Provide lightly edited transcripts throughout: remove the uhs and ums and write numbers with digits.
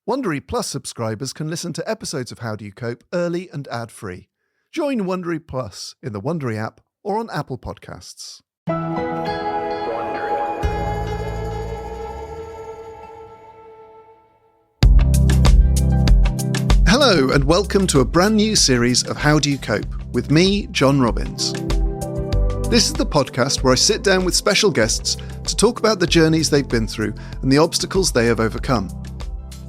Wondery Plus subscribers can listen to episodes of How Do You Cope early and ad-free. Join Wondery Plus in the Wondery app or on Apple Podcasts. Hello and welcome to a brand new series of How Do You Cope with me, John Robbins. This is the podcast where I sit down with special guests to talk about the journeys they've been through and the obstacles they have overcome.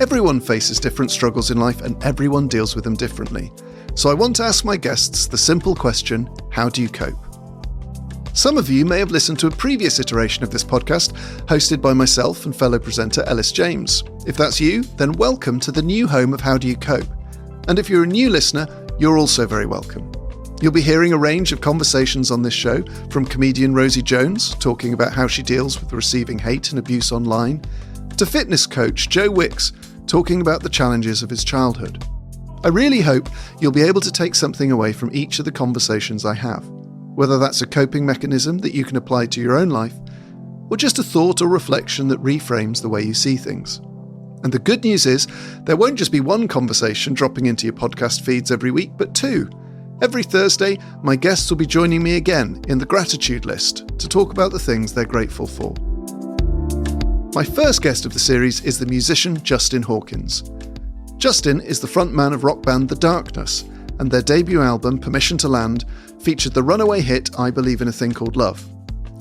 Everyone faces different struggles in life and everyone deals with them differently. So I want to ask my guests the simple question, how do you cope? Some of you may have listened to a previous iteration of this podcast, hosted by myself and fellow presenter Ellis James. If that's you, then welcome to the new home of How Do You Cope? And if you're a new listener, you're also very welcome. You'll be hearing a range of conversations on this show, from comedian Rosie Jones, talking about how she deals with receiving hate and abuse online, to fitness coach Joe Wicks, talking about the challenges of his childhood. I really hope you'll be able to take something away from each of the conversations I have, whether that's a coping mechanism that you can apply to your own life, or just a thought or reflection that reframes the way you see things. And the good news is, there won't just be one conversation dropping into your podcast feeds every week, but two. Every Thursday, my guests will be joining me again in the gratitude list to talk about the things they're grateful for. My first guest of the series is the musician Justin Hawkins. Justin is the frontman of rock band The Darkness, and their debut album, Permission to Land, featured the runaway hit I Believe in a Thing Called Love.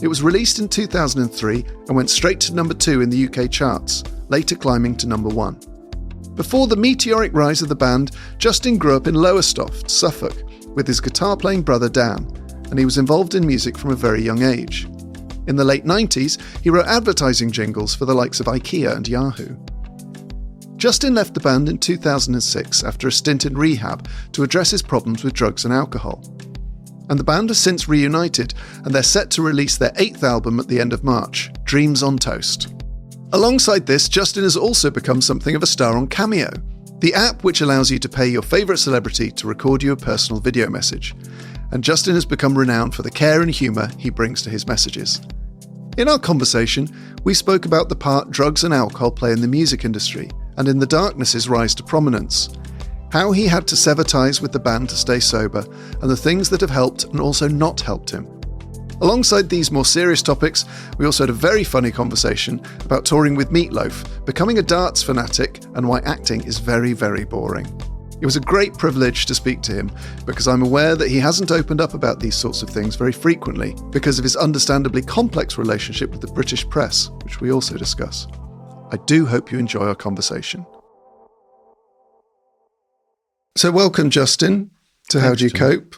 It was released in 2003 and went straight to number 2 in the UK charts, later climbing to number 1. Before the meteoric rise of the band, Justin grew up in Lowestoft, Suffolk, with his guitar-playing brother Dan, and he was involved in music from a very young age. In the late 90s, he wrote advertising jingles for the likes of IKEA and Yahoo. Justin left the band in 2006 after a stint in rehab to address his problems with drugs and alcohol. And the band has since reunited, and they're set to release their 8th album at the end of March, Dreams on Toast. Alongside this, Justin has also become something of a star on Cameo, the app which allows you to pay your favourite celebrity to record you a personal video message. And Justin has become renowned for the care and humour he brings to his messages. In our conversation, we spoke about the part drugs and alcohol play in the music industry and in The Darkness's rise to prominence, how he had to sever ties with the band to stay sober, and the things that have helped and also not helped him. Alongside these more serious topics, we also had a very funny conversation about touring with Meatloaf, becoming a darts fanatic, and why acting is very, very boring. It was a great privilege to speak to him because I'm aware that he hasn't opened up about these sorts of things very frequently because of his understandably complex relationship with the British press, which we also discuss. I do hope you enjoy our conversation. So welcome, Justin, to How Do You Cope?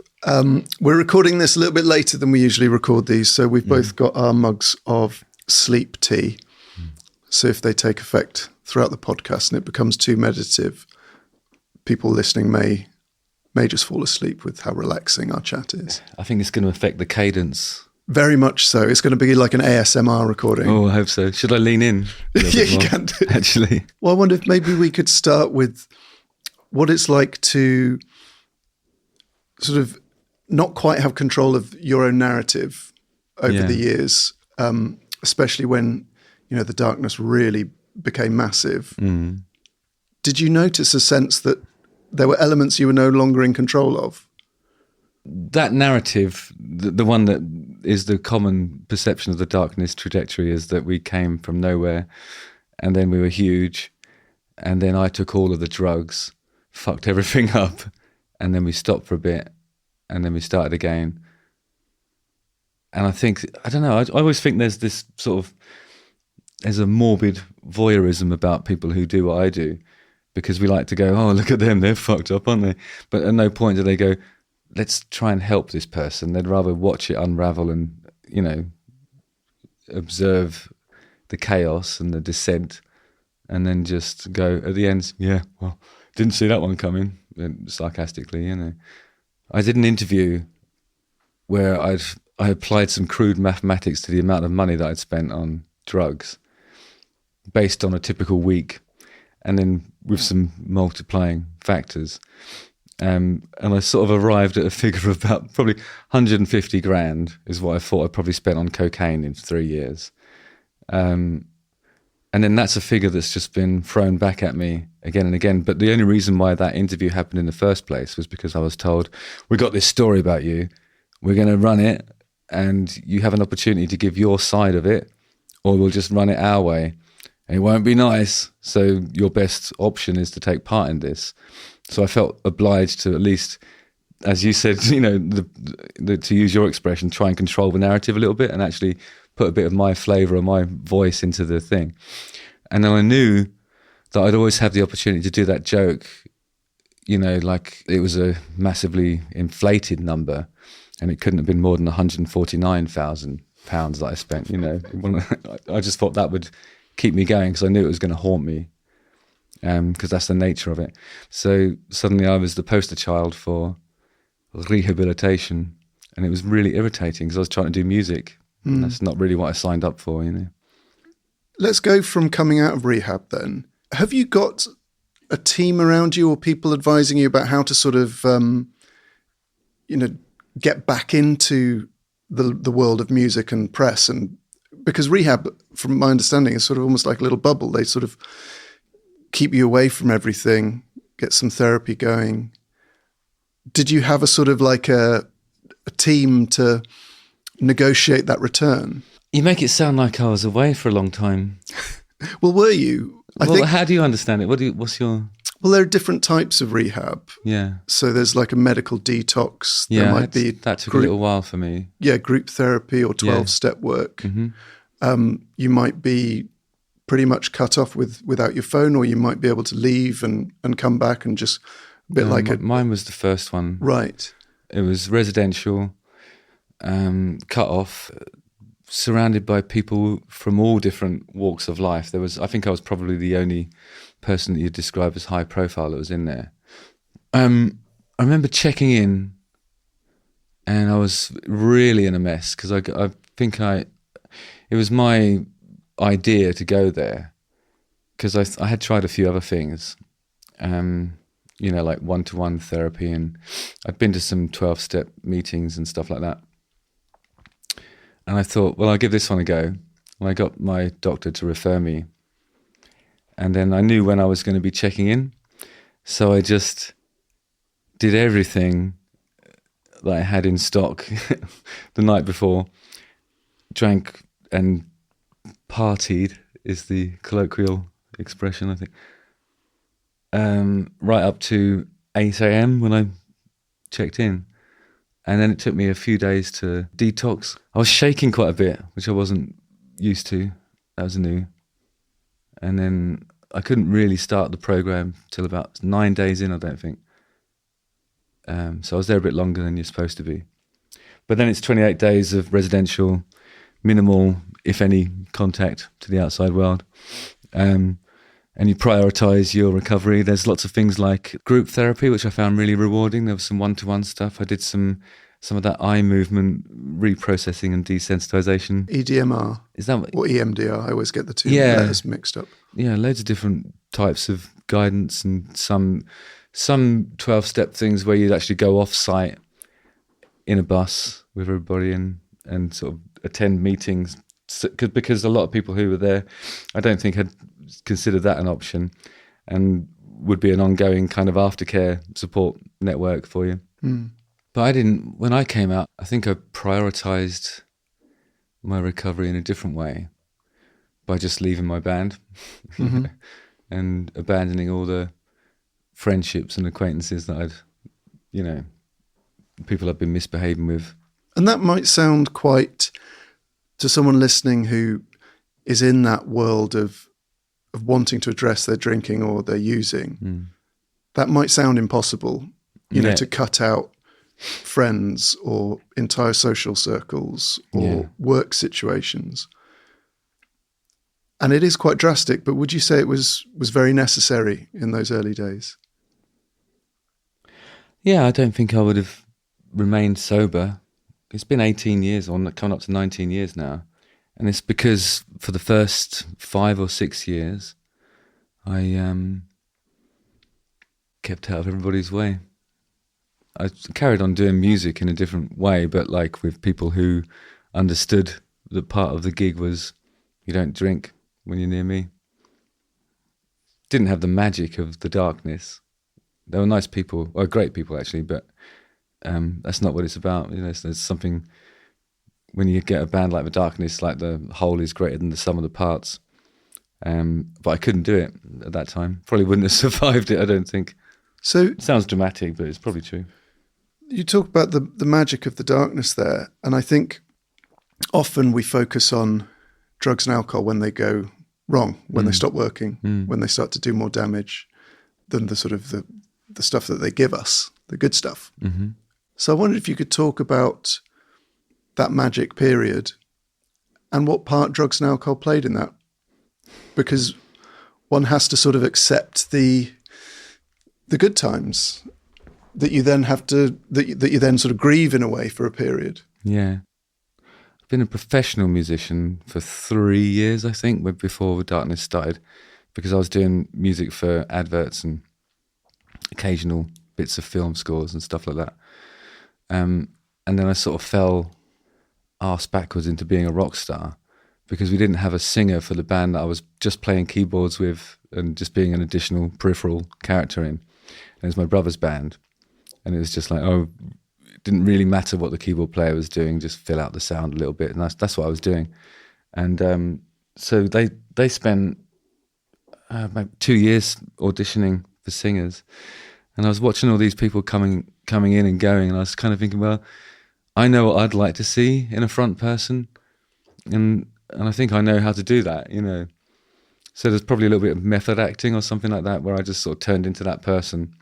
We're recording this a little bit later than we usually record these, so we've both got our mugs of sleep tea. So if they take effect throughout the podcast and it becomes too meditative, people listening may just fall asleep with how relaxing our chat is. I think it's going to affect the cadence. Very much so. It's going to be like an ASMR recording. Oh, I hope so. Should I lean in? Yeah, you can do. Actually. Well, I wonder if maybe we could start with what it's like to sort of not quite have control of your own narrative over the years, especially when, The Darkness really became massive. Mm. Did you notice a sense that there were elements you were no longer in control of? That narrative, the one that is the common perception of the Darkness trajectory, is that we came from nowhere and then we were huge and then I took all of the drugs, fucked everything up, and then we stopped for a bit and then we started again. And I think, I don't know, I always think there's this sort of, there's a morbid voyeurism about people who do what I do, because we like to go, oh, look at them, they're fucked up, aren't they? But at no point do they go, let's try and help this person. They'd rather watch it unravel and, observe the chaos and the descent and then just go at the end, yeah, well, didn't see that one coming, sarcastically, I did an interview where I applied some crude mathematics to the amount of money that I'd spent on drugs based on a typical week, and then with some multiplying factors. And I sort of arrived at a figure of about probably 150 grand is what I thought I probably spent on cocaine in 3 years. And then that's a figure that's just been thrown back at me again and again. But the only reason why that interview happened in the first place was because I was told, we got this story about you, we're going to run it, and you have an opportunity to give your side of it, or we'll just run it our way. And it won't be nice. So your best option is to take part in this. So I felt obliged to at least, as you said, you know, to use your expression, try and control the narrative a little bit and actually put a bit of my flavour or my voice into the thing. And then I knew that I'd always have the opportunity to do that joke, you know, like it was a massively inflated number and it couldn't have been more than £149,000 that I spent, you know. I just thought that would keep me going because I knew it was going to haunt me, because that's the nature of it. So suddenly I was the poster child for rehabilitation, and it was really irritating because I was trying to do music. And that's not really what I signed up for, you know. Let's go from coming out of rehab then. Have you got a team around you or people advising you about how to sort of, you know, get back into the world of music and press? And because rehab, from my understanding, is sort of almost like a little bubble. They sort of keep you away from everything, get some therapy going. Did you have a sort of like a team to negotiate that return? You make it sound like I was away for a long time. Well, were you? I think, how do you understand it? What's your... Well, there are different types of rehab. Yeah. So there's like a medical detox. Yeah, there might be that took a little while for me. Yeah, group therapy or 12-step work. Mm-hmm. You might be pretty much cut off without your phone, or you might be able to leave and come back and just a bit Mine was the first one. Right. It was residential, cut off, surrounded by people from all different walks of life. I think I was probably the only person that you'd describe as high profile that was in there. I remember checking in and I was really in a mess because I think it was my idea to go there because I had tried a few other things, you know, like one-to-one therapy, and I'd been to some 12-step meetings and stuff like that. And I thought, well, I'll give this one a go. And I got my doctor to refer me. And then I knew when I was going to be checking in. So I just did everything that I had in stock the night before. Drank and partied is the colloquial expression, I think. Right up to 8 a.m. when I checked in. And then it took me a few days to detox. I was shaking quite a bit, which I wasn't used to. That was new. And then I couldn't really start the program till about 9 days in, I don't think. So I was there a bit longer than you're supposed to be. But then it's 28 days of residential, minimal, if any, contact to the outside world. And you prioritise your recovery. There's lots of things like group therapy, which I found really rewarding. There was some one-to-one stuff. I did some of that eye movement reprocessing and desensitization. EDMR. Is that what? Or EMDR? I always get the two letters mixed up. Yeah, loads of different types of guidance and some 12-step things where you'd actually go off-site in a bus with everybody and sort of attend meetings. Because a lot of people who were there, I don't think had considered that an option, and would be an ongoing kind of aftercare support network for you. But I didn't. When I came out, I think I prioritized my recovery in a different way by just leaving my band and abandoning all the friendships and acquaintances that people I'd been misbehaving with. And that might sound quite, to someone listening who is in that world of wanting to address their drinking or their using, that might sound impossible, you know, to cut out friends or entire social circles or work situations. And it is quite drastic, but would you say it was very necessary in those early days? Yeah, I don't think I would have remained sober. It's been 18 years, or coming up to 19 years now. And it's because for the first 5 or 6 years, I kept out of everybody's way. I carried on doing music in a different way, but like with people who understood that part of the gig was you don't drink when you're near me. didn't have the magic of the darkness. They were nice people, or great people actually, but that's not what it's about. You know, there's something, when you get a band like the Darkness, like the whole is greater than the sum of the parts. But I couldn't do it at that time. Probably wouldn't have survived it, I don't think. So it sounds dramatic, but it's probably true. You talk about the magic of the darkness there, and I think often we focus on drugs and alcohol when they go wrong, when they stop working, when they start to do more damage than the sort of the stuff that they give us, the good stuff. Mm-hmm. So I wondered if you could talk about that magic period and what part drugs and alcohol played in that, because one has to sort of accept the good times that you then have to, that you then sort of grieve in a way for a period. Yeah. I've been a professional musician for 3 years, I think, before The Darkness started, because I was doing music for adverts and occasional bits of film scores and stuff like that. And then I sort of fell arse backwards into being a rock star, because we didn't have a singer for the band that I was just playing keyboards with and just being an additional peripheral character in. And it was my brother's band. And it was just like, it didn't really matter what the keyboard player was doing, just fill out the sound a little bit. And that's what I was doing. And so they spent about 2 years auditioning for singers. And I was watching all these people coming in and going, and I was kind of thinking, well, I know what I'd like to see in a front person. And I think I know how to do that, you know. So there's probably a little bit of method acting or something like that, where I just sort of turned into that person.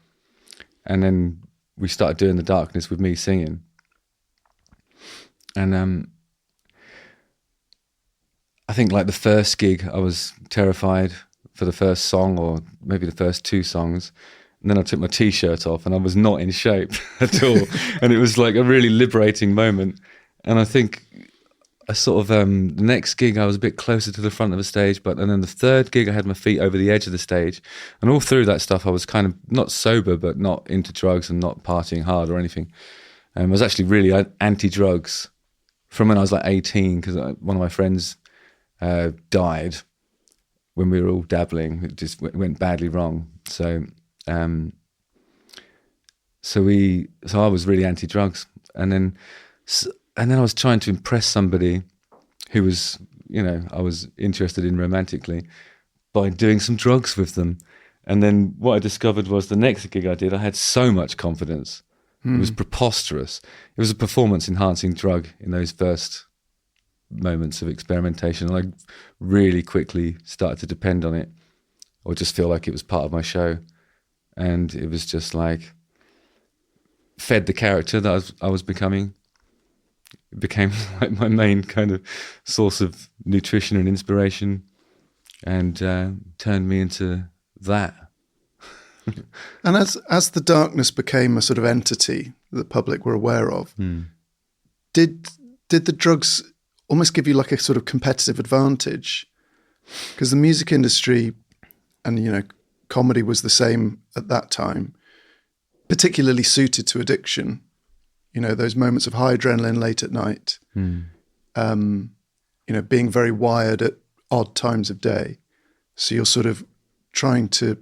And then we started doing The Darkness with me singing. And I think like the first gig, I was terrified for the first song, or maybe the first 2 songs. And then I took my T-shirt off and I was not in shape at all. And it was like a really liberating moment. And I think I sort of, the next gig I was a bit closer to the front of the stage, and then the third gig I had my feet over the edge of the stage. And all through that stuff I was kind of not sober, but not into drugs and not partying hard or anything. I was actually really anti-drugs from when I was like 18, because one of my friends died when we were all dabbling. It just went badly wrong. So I was really anti-drugs, and then I was trying to impress somebody who was, you know, I was interested in romantically, by doing some drugs with them. And then what I discovered was the next gig I did, I had so much confidence. It was preposterous. It was a performance-enhancing drug in those first moments of experimentation, and I really quickly started to depend on it, or just feel like it was part of my show. And it was just like, fed the character that I was becoming. It became like my main kind of source of nutrition and inspiration, and turned me into that. And as the Darkness became a sort of entity that the public were aware of, did the drugs almost give you like a sort of competitive advantage? Because the music industry and, you know, comedy was the same at that time, particularly suited to addiction. You know, those moments of high adrenaline late at night, you know, being very wired at odd times of day. So you're sort of trying to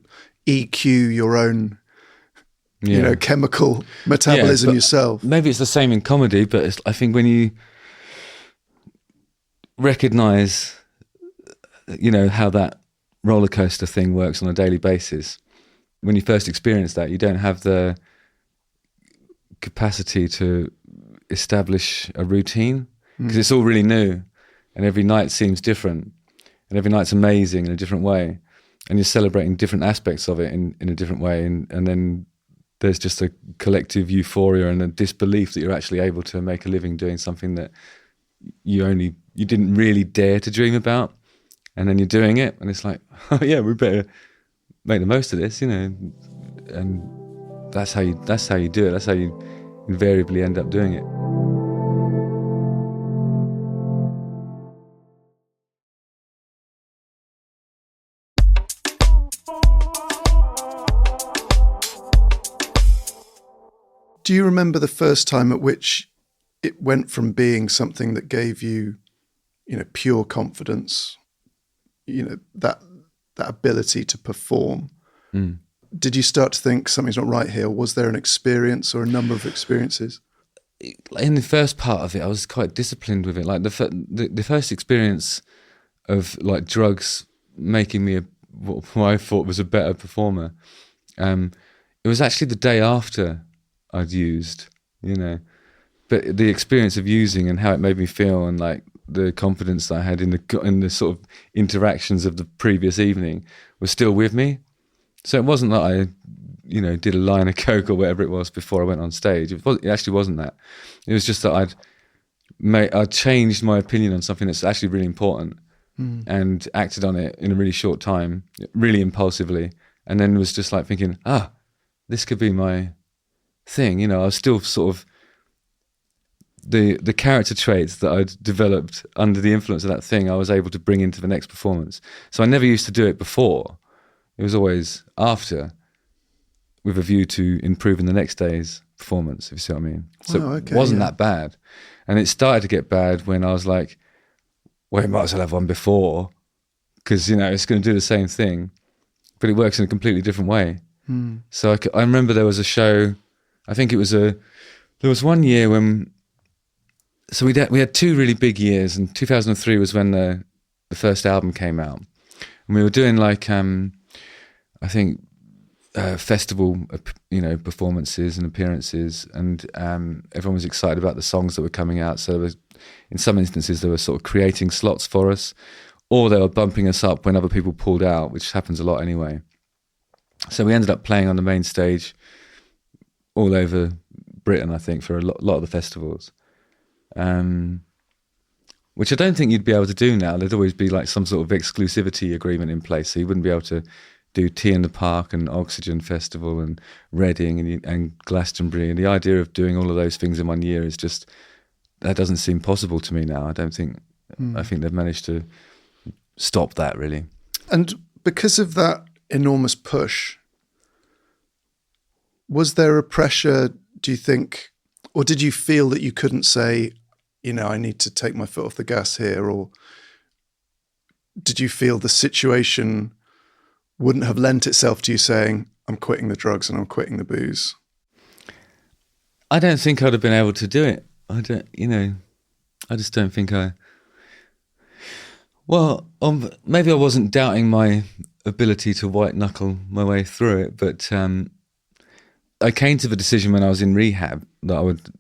EQ your own, you know, chemical metabolism yourself. Maybe it's the same in comedy, but I think when you recognize, you know, how that roller coaster thing works on a daily basis, when you first experience that, you don't have the capacity to establish a routine, because it's all really new, and every night seems different, and every night's amazing in a different way, and you're celebrating different aspects of it in a different way, and then there's just a collective euphoria and a disbelief that you're actually able to make a living doing something that you didn't really dare to dream about, and then you're doing it, and it's like, oh yeah, we better make the most of this, you know. And that's how you do it. That's how you invariably end up doing it. Do you remember the first time at which it went from being something that gave you, you know, pure confidence, you know, that ability to perform. Mm. Did you start to think something's not right here? Was there an experience or a number of experiences? In the first part of it, I was quite disciplined with it. Like the first experience of like drugs making me what I thought was a better performer. It was actually the day after I'd used, but the experience of using and how it made me feel, and like the confidence that I had in the sort of interactions of the previous evening was still with me. So it wasn't that I, did a line of coke or whatever it was before I went on stage. It actually wasn't that. It was just that I'd changed my opinion on something that's actually really important and acted on it in a really short time, really impulsively, and then was just like thinking, this could be my thing. I was still sort of the character traits that I'd developed under the influence of that thing, I was able to bring into the next performance. So I never used to do it before. It was always after, with a view to improving the next day's performance, if you see what I mean. So it wasn't that bad. And it started to get bad when I was like, well, you might as well have one before, because, it's going to do the same thing, but it works in a completely different way. So I remember there was a show, I think it was there was one year when, so we had two really big years, and 2003 was when the first album came out. And we were doing like, I think, festival, performances and appearances, and everyone was excited about the songs that were coming out. So there was, in some instances, they were sort of creating slots for us, or they were bumping us up when other people pulled out, which happens a lot anyway. So we ended up playing on the main stage all over Britain, I think, for a lot of the festivals, which I don't think you'd be able to do now. There'd always be like some sort of exclusivity agreement in place, so you wouldn't be able to do Tea in the Park and Oxygen Festival and Reading and Glastonbury. And the idea of doing all of those things in 1 year is just, that doesn't seem possible to me now. I think they've managed to stop that, really. And because of that enormous push, was there a pressure, do you think, or did you feel that you couldn't say, I need to take my foot off the gas here? Or did you feel the situation wouldn't have lent itself to you saying, I'm quitting the drugs and I'm quitting the booze? I don't think I'd have been able to do it. I just don't think maybe I wasn't doubting my ability to white knuckle my way through it, but I came to the decision when I was in rehab that I would,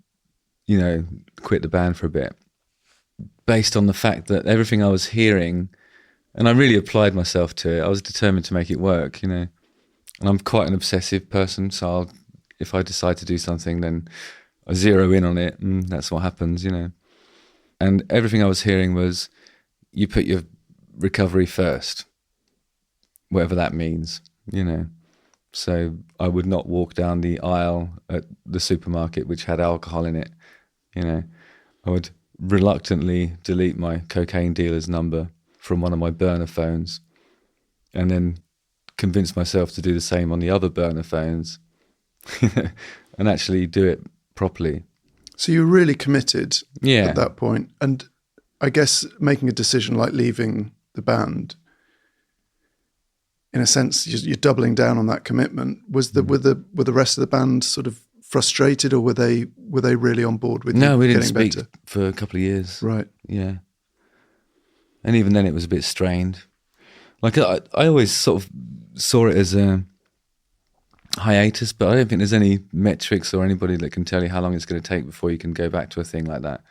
quit the band for a bit, based on the fact that everything I was hearing, and I really applied myself to it. I was determined to make it work, and I'm quite an obsessive person, so if I decide to do something, then I zero in on it, and that's what happens, And everything I was hearing was, you put your recovery first, whatever that means, So I would not walk down the aisle at the supermarket which had alcohol in it, I would reluctantly delete my cocaine dealer's number from one of my burner phones, and then convince myself to do the same on the other burner phones and actually do it properly. So you were really committed at that point. And I guess making a decision like leaving the band, in a sense, you're doubling down on that commitment. Were the rest of the band sort of frustrated, or were they really on board with you? No, we didn't speak better? For a couple of years. Right. Yeah. And even then it was a bit strained. Like I always sort of saw it as a hiatus, but I don't think there's any metrics or anybody that can tell you how long it's going to take before you can go back to a thing like that.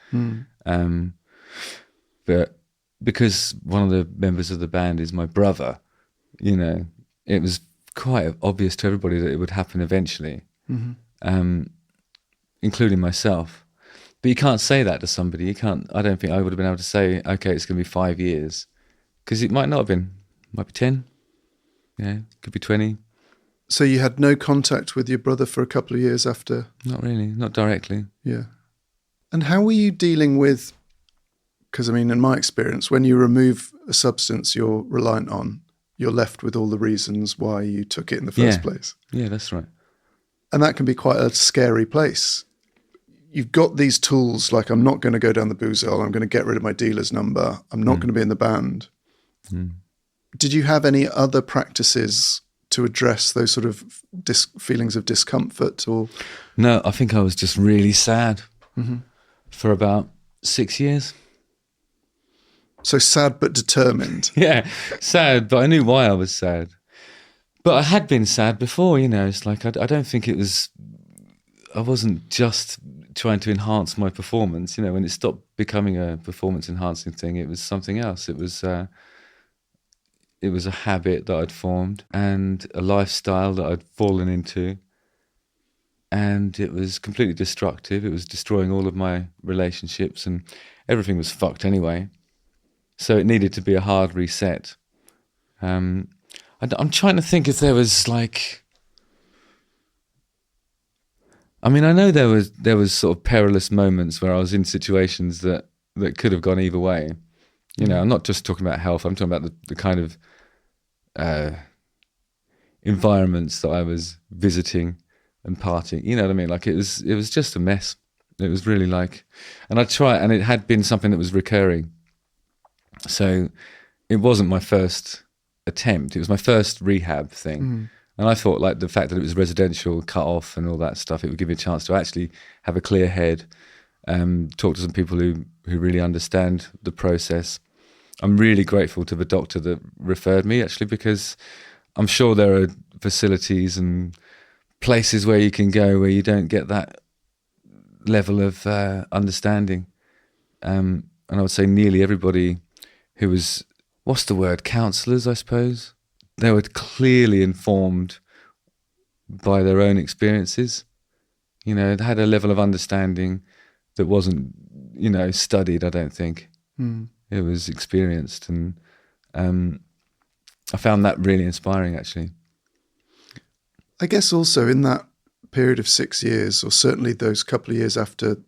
But because one of the members of the band is my brother, it was quite obvious to everybody that it would happen eventually, including myself. But you can't say that to somebody. I don't think I would have been able to say, okay, it's going to be 5 years, because it might not have been. It might be 10. Could be 20. So you had no contact with your brother for a couple of years after? Not really, not directly. Yeah. And how were you dealing with, because in my experience, when you remove a substance you're reliant on, you're left with all the reasons why you took it in the first place. Yeah, that's right. And that can be quite a scary place. You've got these tools, like, I'm not going to go down the booze hole, I'm going to get rid of my dealer's number, I'm not going to be in the band. Did you have any other practices to address those sort of feelings of discomfort? Or No, I think I was just really sad for about 6 years. So sad but determined. Yeah, sad, but I knew why I was sad. But I had been sad before, It's like I don't think it was. I wasn't just trying to enhance my performance. When it stopped becoming a performance-enhancing thing, it was something else. It was a habit that I'd formed and a lifestyle that I'd fallen into, and it was completely destructive. It was destroying all of my relationships, and everything was fucked anyway. So it needed to be a hard reset. I'm trying to think if there was like. I mean, I know there was sort of perilous moments where I was in situations that could have gone either way. I'm not just talking about health. I'm talking about the kind of environments that I was visiting and partying. You know what I mean? Like it was just a mess. It was really like, and and it had been something that was recurring. So it wasn't my first attempt. It was my first rehab thing. And I thought like the fact that it was residential, cut off and all that stuff, it would give me a chance to actually have a clear head, talk to some people who really understand the process. I'm really grateful to the doctor that referred me actually, because I'm sure there are facilities and places where you can go where you don't get that level of understanding. And I would say nearly everybody who was, counsellors, I suppose. They were clearly informed by their own experiences. It had a level of understanding that wasn't, studied, I don't think. It was experienced, and I found that really inspiring, actually. I guess also in that period of 6 years, or certainly those couple of years after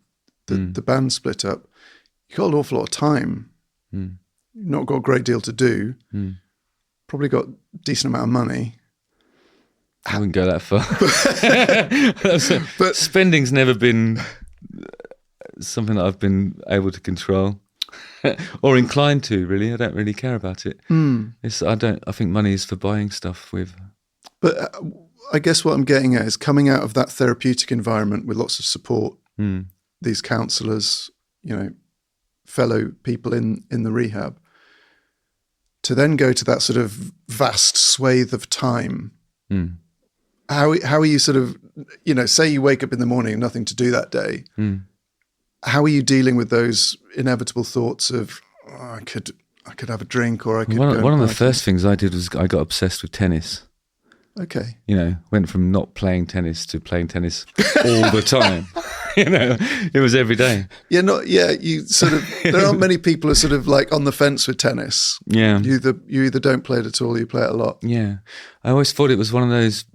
the band split up, you got an awful lot of time. Not got a great deal to do. Probably got a decent amount of money. I wouldn't go that far. But spending's never been something that I've been able to control or inclined to, really. I don't really care about it. I think money is for buying stuff with. But I guess what I'm getting at is coming out of that therapeutic environment with lots of support, these counsellors, fellow people in the rehab, to then go to that sort of vast swathe of time. How are you sort of, say you wake up in the morning and nothing to do that day. How are you dealing with those inevitable thoughts of, I could have a drink, or I could One of the first things I did was I got obsessed with tennis. Okay. Went from not playing tennis to playing tennis all the time. It was every day. You sort of, there aren't many people who are sort of like on the fence with tennis. Yeah. You either don't play it at all, or you play it a lot. Yeah. I always thought it was one of those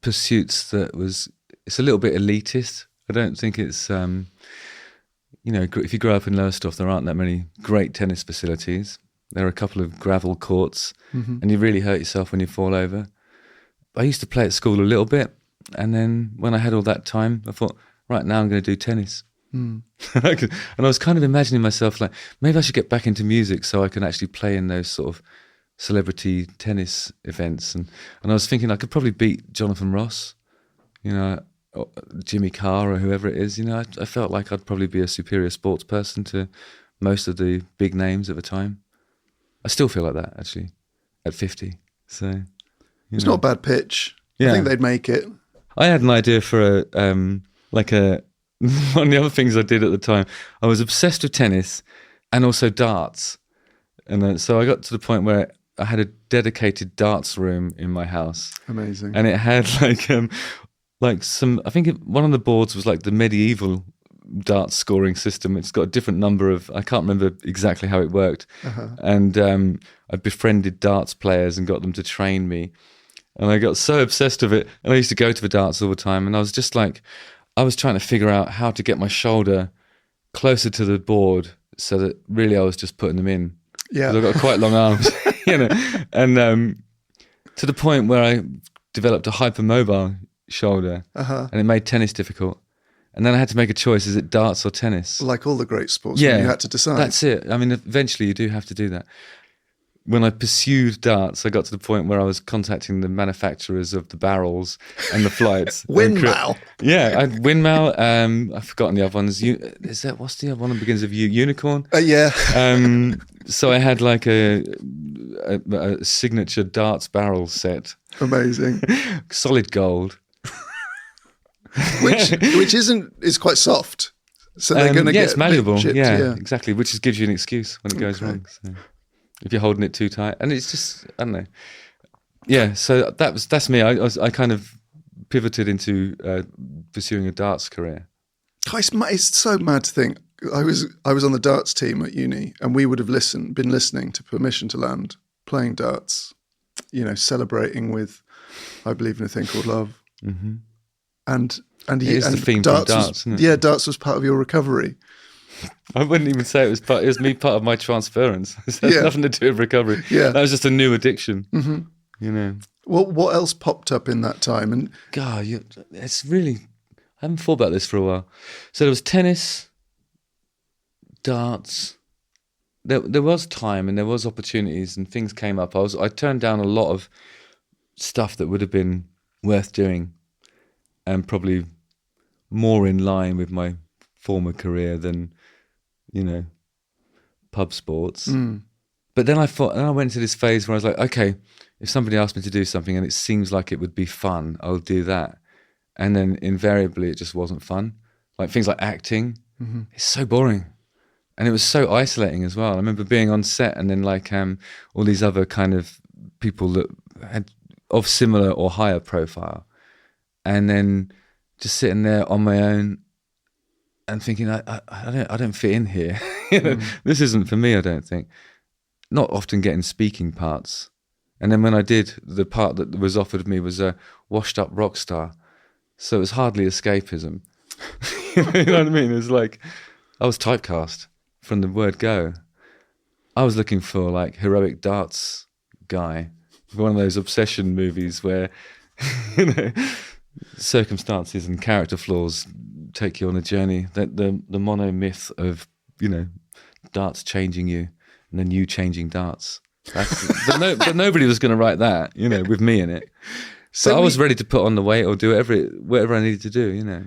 pursuits it's a little bit elitist. I don't think it's, if you grow up in Lowestoft, there aren't that many great tennis facilities. There are a couple of gravel courts, and you really hurt yourself when you fall over. I used to play at school a little bit, and then when I had all that time, I thought, right, now I'm going to do tennis. And I was kind of imagining myself like, maybe I should get back into music so I can actually play in those sort of celebrity tennis events. And I was thinking I could probably beat Jonathan Ross, or Jimmy Carr, or whoever it is. I felt like I'd probably be a superior sports person to most of the big names at the time. I still feel like that, actually, at 50. So... It's not a bad pitch. Yeah. I think they'd make it. I had an idea for one of the other things I did at the time. I was obsessed with tennis and also darts. And so I got to the point where I had a dedicated darts room in my house. Amazing. And it had one of the boards was like the medieval darts scoring system. It's got a different number of, I can't remember exactly how it worked. And I befriended darts players and got them to train me. And I got so obsessed with it. And I used to go to the darts all the time. And I was just like, I was trying to figure out how to get my shoulder closer to the board so that really I was just putting them in. Yeah. 'Cause I've got quite long arms, And to the point where I developed a hypermobile shoulder. And it made tennis difficult. And then I had to make a choice. Is it darts or tennis? Like all the great sports, you had to decide. That's it. I mean, eventually you do have to do that. when I pursued darts, I got to the point where I was contacting the manufacturers of the barrels and the flights. Windmill. Yeah, I had Windmill. I've forgotten the other ones. What's the other one that begins with U? Unicorn? Yeah. So I had like a signature darts barrel set. Amazing. Solid gold. which is quite soft. So they're going to get it's malleable. chipped, yeah, exactly. Which just gives you an excuse when it goes wrong. So if you're holding it too tight, and it's just, I don't know. Yeah, so that's me. I kind of pivoted into pursuing a darts career. It's so mad to think. I was on the darts team at uni, and we would have been listening to Permission to Land, playing darts, celebrating with I Believe in a Thing Called Love. Mm-hmm. And it is the theme from darts, isn't it? Yeah, darts was part of your recovery. I wouldn't even say it was part of my transference. It has nothing to do with recovery. Yeah. That was just a new addiction. Mm-hmm. What else popped up in that time? And God, it's really, I haven't thought about this for a while. So there was tennis, darts. There was time and there was opportunities and things came up. I turned down a lot of stuff that would have been worth doing and probably more in line with my former career than, pub sports. But then I went into this phase where I was like, okay, if somebody asked me to do something and it seems like it would be fun, I'll do that. And then invariably it just wasn't fun. Like things like acting, it's so boring. And it was so isolating as well. I remember being on set and then like all these other kind of people that had of similar or higher profile. And then just sitting there on my own and thinking, I don't fit in here. This isn't for me, I don't think. Not often getting speaking parts. And then when I did, the part that was offered me was a washed up rock star. So it was hardly escapism. You know what I mean? It was like, I was typecast from the word go. I was looking for like heroic darts guy. One of those obsession movies where, circumstances and character flaws take you on a journey. The mono myth of, darts changing you and then you changing darts. But nobody was going to write that, with me in it. So I was ready to put on the weight or do whatever I needed to do,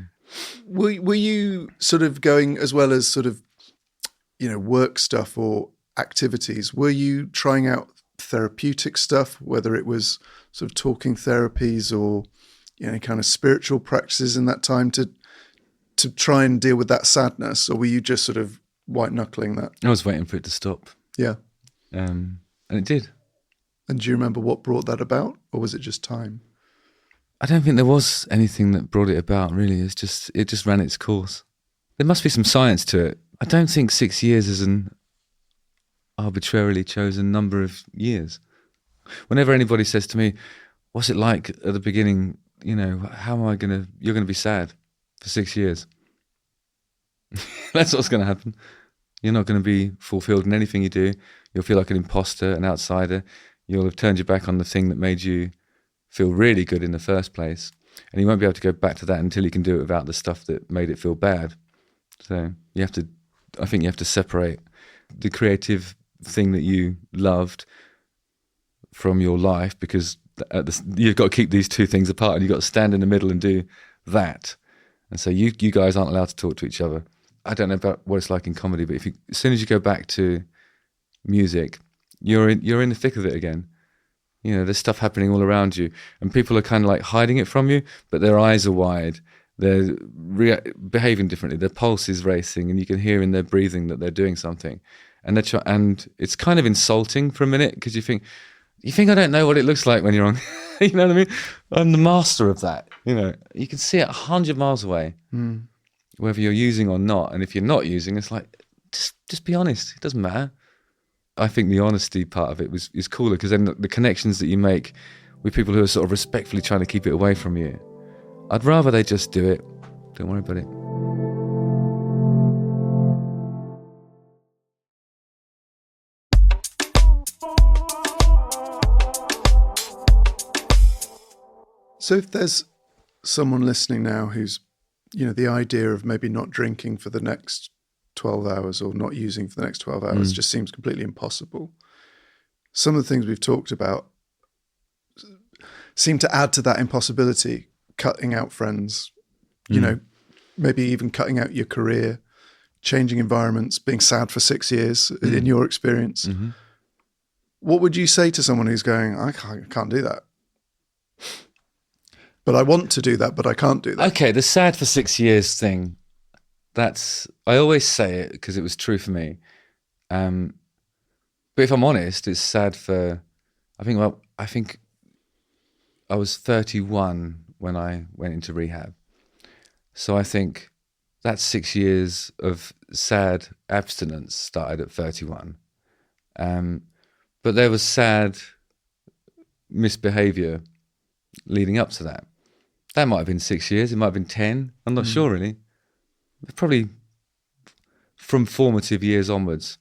Were you sort of going as well as sort of, work stuff or activities? Were you trying out therapeutic stuff, whether it was sort of talking therapies or, kind of spiritual practices in that time to try and deal with that sadness? Or were you just sort of white knuckling that? I was waiting for it to stop. Yeah. And it did. And do you remember what brought that about, or was it just time? I don't think there was anything that brought it about, really. It just ran its course. There must be some science to it. I don't think 6 years is an arbitrarily chosen number of years. Whenever anybody says to me, what's it like at the beginning, how am I you're going to be sad for 6 years. That's what's going to happen. You're not going to be fulfilled in anything you do. You'll feel like an imposter, an outsider. You'll have turned your back on the thing that made you feel really good in the first place. And you won't be able to go back to that until you can do it without the stuff that made it feel bad. So I think you have to separate the creative thing that you loved from your life, because you've got to keep these two things apart and you've got to stand in the middle and do that. And so you guys aren't allowed to talk to each other. I don't know about what it's like in comedy, but as soon as you go back to music, you're in the thick of it again. There's stuff happening all around you, and people are kind of like hiding it from you, but their eyes are wide. They're behaving differently. Their pulse is racing, and you can hear in their breathing that they're doing something. And and it's kind of insulting for a minute, because you think I don't know what it looks like when you're on. You know what I mean? I'm the master of that. You can see it 100 miles away, whether you're using or not. And if you're not using, it's like, just be honest. It doesn't matter. I think the honesty part of it is cooler, because then the connections that you make with people who are sort of respectfully trying to keep it away from you, I'd rather they just do it. Don't worry about it. So if there's someone listening now who's, the idea of maybe not drinking for the next 12 hours or not using for the next 12 hours just seems completely impossible. some of the things we've talked about seem to add to that impossibility, cutting out friends, you know, maybe even cutting out your career, changing environments, being sad for 6 years in your experience. Mm-hmm. What would you say to someone who's going, I can't do that? But I want to do that, but I can't do that. Okay, the sad for 6 years thing, I always say it because it was true for me. But if I'm honest, it's sad for, I think I was 31 when I went into rehab. So I think that 6 years of sad abstinence started at 31. But there was sad misbehaviour leading up to that. That might have been 6 years, it might have been 10, I'm not sure really. Probably from formative years onwards.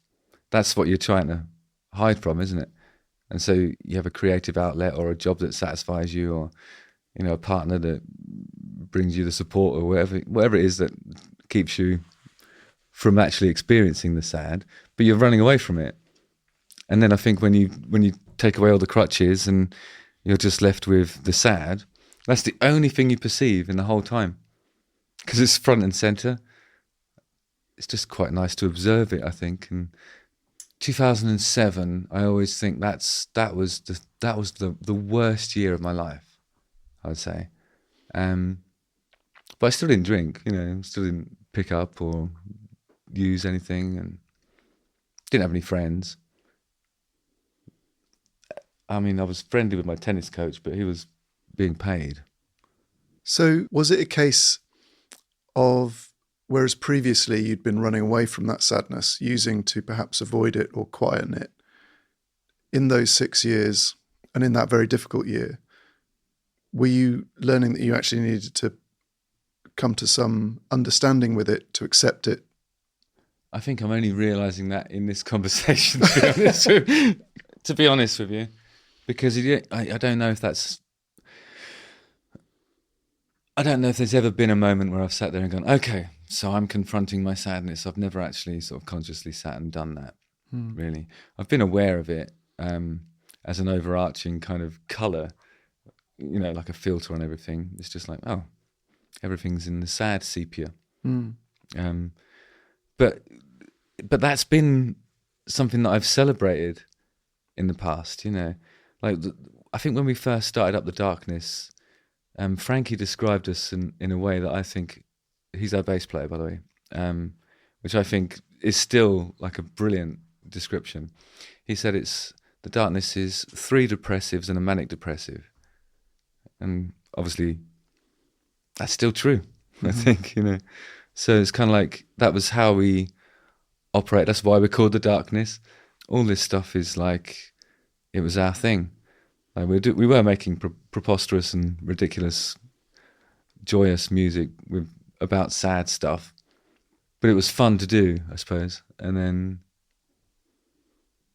That's what you're trying to hide from, isn't it? And so you have a creative outlet or a job that satisfies you, or, you know, a partner that brings you the support, or whatever it is that keeps you from actually experiencing the sad, but you're running away from it. And then I think when you take away all the crutches and you're just left with the sad, that's the only thing you perceive in the whole time, because it's front and center. It's just quite nice to observe it, I think. And 2007, I always think that was the worst year of my life, I would say. But I still didn't drink, you know, still didn't pick up or use anything, and didn't have any friends. I mean, I was friendly with my tennis coach, but he was being paid. So was it a case of, whereas previously you'd been running away from that sadness, using to perhaps avoid it or quieten it, in those 6 years and in that very difficult year, were you learning that you actually needed to come to some understanding with it, to accept it? I think I'm only realising that in this conversation, to be honest with you, because I don't know if that's... I don't know if there's ever been a moment where I've sat there and gone, okay, so I'm confronting my sadness. I've never actually sort of consciously sat and done that, really. I've been aware of it as an overarching kind of colour, you know, like a filter on everything. It's just like, oh, everything's in the sad sepia. But that's been something that I've celebrated in the past, you know. Like, I think when we first started Up the Darkness, Frankie described us in a way that I think, he's our bass player, by the way, which I think is still like a brilliant description. He said the darkness is 3 depressives and a manic depressive. And obviously that's still true, I think, you know. So it's kind of like, that was how we operate. That's why we're called the darkness. All this stuff is like, it was our thing. Like we were making preposterous and ridiculous, joyous music about sad stuff, but it was fun to do, I suppose. And then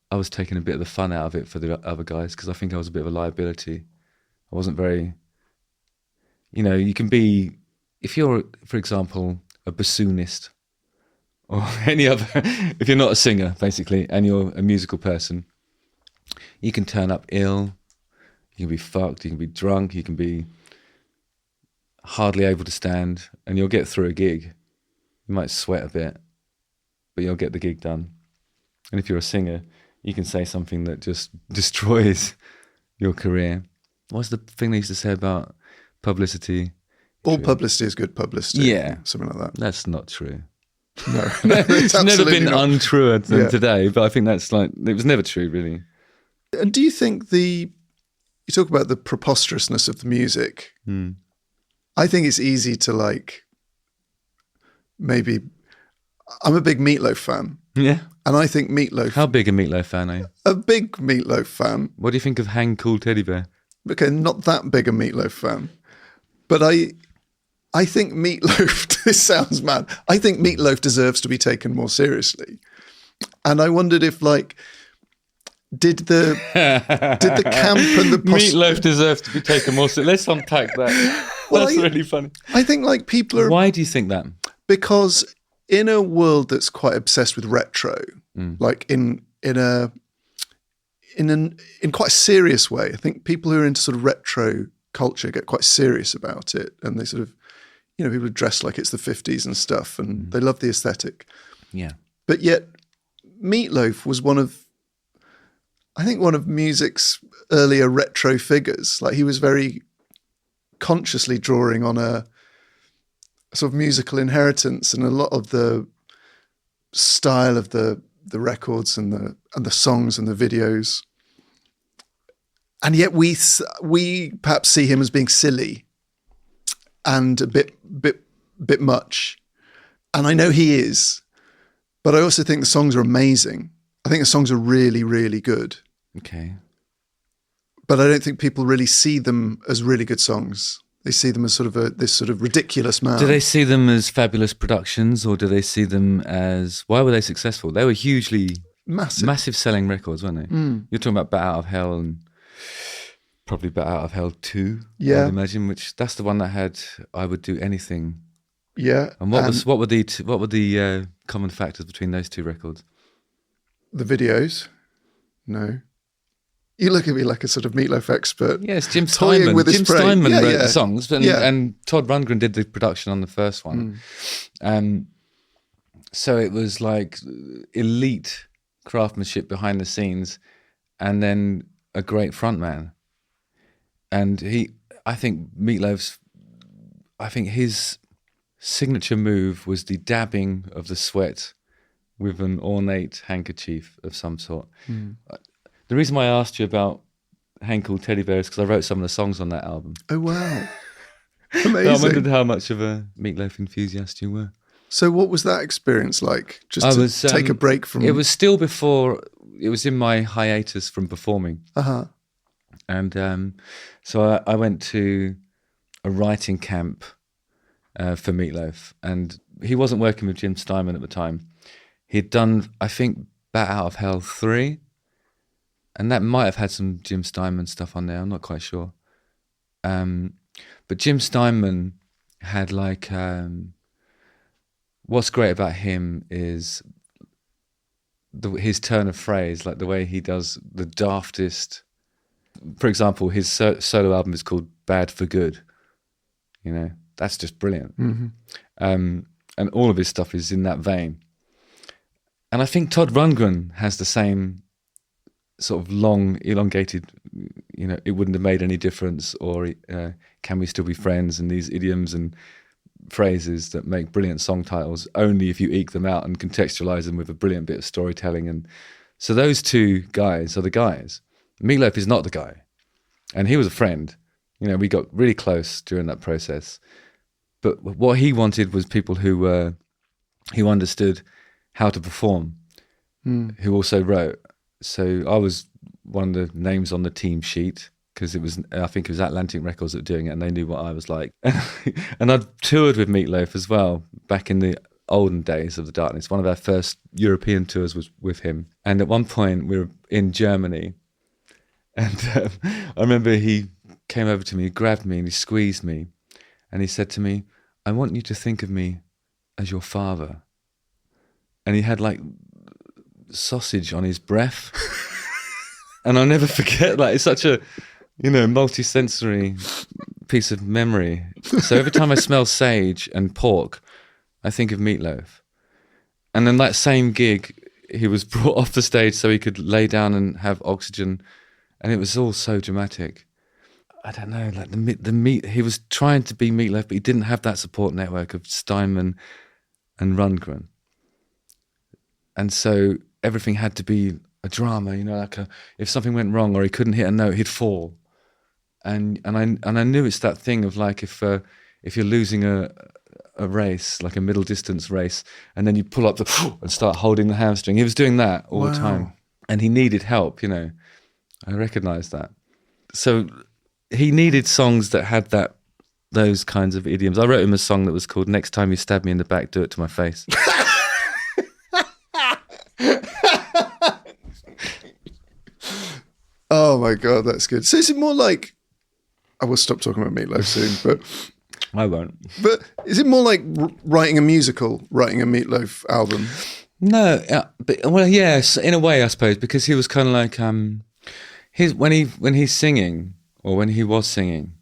I was taking a bit of the fun out of it for the other guys, because I think I was a bit of a liability. I wasn't very, you know, you can be, if you're, for example, a bassoonist or any other, if you're not a singer, basically, and you're a musical person, you can turn up ill, you can be fucked, you can be drunk, you can be hardly able to stand, and you'll get through a gig. You might sweat a bit, but you'll get the gig done. And if you're a singer, you can say something that just destroys your career. What's the thing they used to say about publicity? All publicity is good publicity. Yeah. Something like that. That's not true. No. It's never been not untruer than today, but I think that's like, it was never true, really. And do you think you talk about the preposterousness of the music. I think it's easy to like, maybe, I'm a big Meatloaf fan. Yeah. And I think Meatloaf... How big a Meatloaf fan are you? A big Meatloaf fan. What do you think of Hang Cool Teddy Bear? Okay, not that big a Meatloaf fan. But I think Meatloaf, this sounds mad, I think Meatloaf deserves to be taken more seriously. And I wondered if, like, did the camp and the... Meatloaf deserves to be taken more seriously. Let's unpack that. Well, that's really funny. I think, like, people are... Why do you think that? Because in a world that's quite obsessed with retro, like in in quite a serious way. I think people who are into sort of retro culture get quite serious about it, and they sort of, people dress like it's the 50s and stuff, and they love the aesthetic. Yeah. But yet, Meatloaf was one of music's earlier retro figures. Like, he was very consciously drawing on a sort of musical inheritance, and a lot of the style of the records and the songs and the videos. And yet we perhaps see him as being silly and a bit much. And I know he is, but I also think the songs are amazing. I think the songs are really, really good. Okay. But I don't think people really see them as really good songs. They see them as sort of this sort of ridiculous man. Do they see them as fabulous productions, or do they see them as, why were they successful? They were hugely massive selling records, weren't they? Mm. You're talking about Bat Out of Hell and probably Bat Out of Hell 2, yeah. I'd imagine, which that's the one that had I Would Do Anything. Yeah. And what were the common factors between those two records? The videos? No. You look at me like a sort of Meatloaf expert. Yes, Jim Steinman. Jim Steinman wrote the songs, and Todd Rundgren did the production on the first one. So it was like elite craftsmanship behind the scenes, and then a great frontman. And I think his signature move was the dabbing of the sweat with an ornate handkerchief of some sort. The reason why I asked you about Henkel Teddy Bear is because I wrote some of the songs on that album. Oh, wow. Amazing. I wondered how much of a Meatloaf enthusiast you were. So what was that experience like? Just to take a break from... It was still before... It was in my hiatus from performing. Uh-huh. And so I went to a writing camp for Meatloaf. And he wasn't working with Jim Steinman at the time. He'd done, I think, Bat Out of Hell 3. And that might have had some Jim Steinman stuff on there. I'm not quite sure. But Jim Steinman had like... what's great about him is his turn of phrase, like the way he does the daftest. For example, his solo album is called Bad for Good. That's just brilliant. Mm-hmm. And all of his stuff is in that vein. And I think Todd Rundgren has the same sort of long, elongated, it wouldn't have made any difference, or can we still be friends, and these idioms and phrases that make brilliant song titles only if you eke them out and contextualize them with a brilliant bit of storytelling. And so those two guys are the guys. Meatloaf is not the guy. And he was a friend. We got really close during that process. But what he wanted was people who understood how to perform, who also wrote. So I was one of the names on the team sheet, because I think it was Atlantic Records that were doing it, and they knew what I was like. And I'd toured with Meatloaf as well back in the olden days of the Darkness. One of our first European tours was with him. And at one point we were in Germany, and I remember he came over to me, he grabbed me and he squeezed me, and he said to me, "I want you to think of me as your father." And he had like sausage on his breath. And I'll never forget, like, it's such a, multi-sensory piece of memory. So every time I smell sage and pork, I think of Meatloaf. And then that same gig, he was brought off the stage so he could lay down and have oxygen. And it was all so dramatic. I don't know, like he was trying to be Meatloaf, but he didn't have that support network of Steinman and Rundgren. And so everything had to be a drama, if something went wrong or he couldn't hit a note, he'd fall. And I knew it's that thing of like, if you're losing a race, like a middle distance race, and then you pull up and start holding the hamstring. He was doing that all the time, and he needed help. I recognised that. So he needed songs that had those kinds of idioms. I wrote him a song that was called "Next Time You Stab Me in the Back, Do It to My Face." Oh my God, that's good. So is it more like, I will stop talking about Meatloaf soon, but I won't. But is it more like writing a musical, writing a Meatloaf album? No, but yes, in a way, I suppose, because he was kind of like, when he's singing, or when he was singing,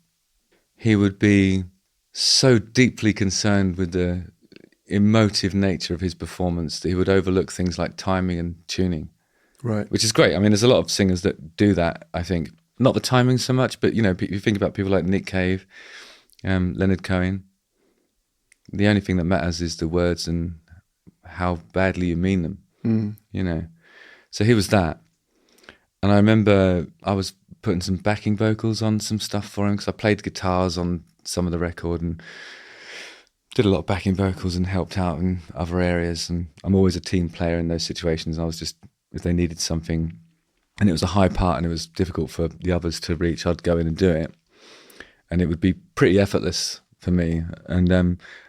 he would be so deeply concerned with the emotive nature of his performance that he would overlook things like timing and tuning. Right. Which is great. I mean, there's a lot of singers that do that, I think. Not the timing so much, but, you know, you think about people like Nick Cave, Leonard Cohen. The only thing that matters is the words and how badly you mean them, you know. So he was that. And I remember I was putting some backing vocals on some stuff for him because I played guitars on some of the record and did a lot of backing vocals and helped out in other areas. And I'm always a team player in those situations. I was just, if they needed something and it was a high part and it was difficult for the others to reach, I'd go in and do it. And it would be pretty effortless for me. And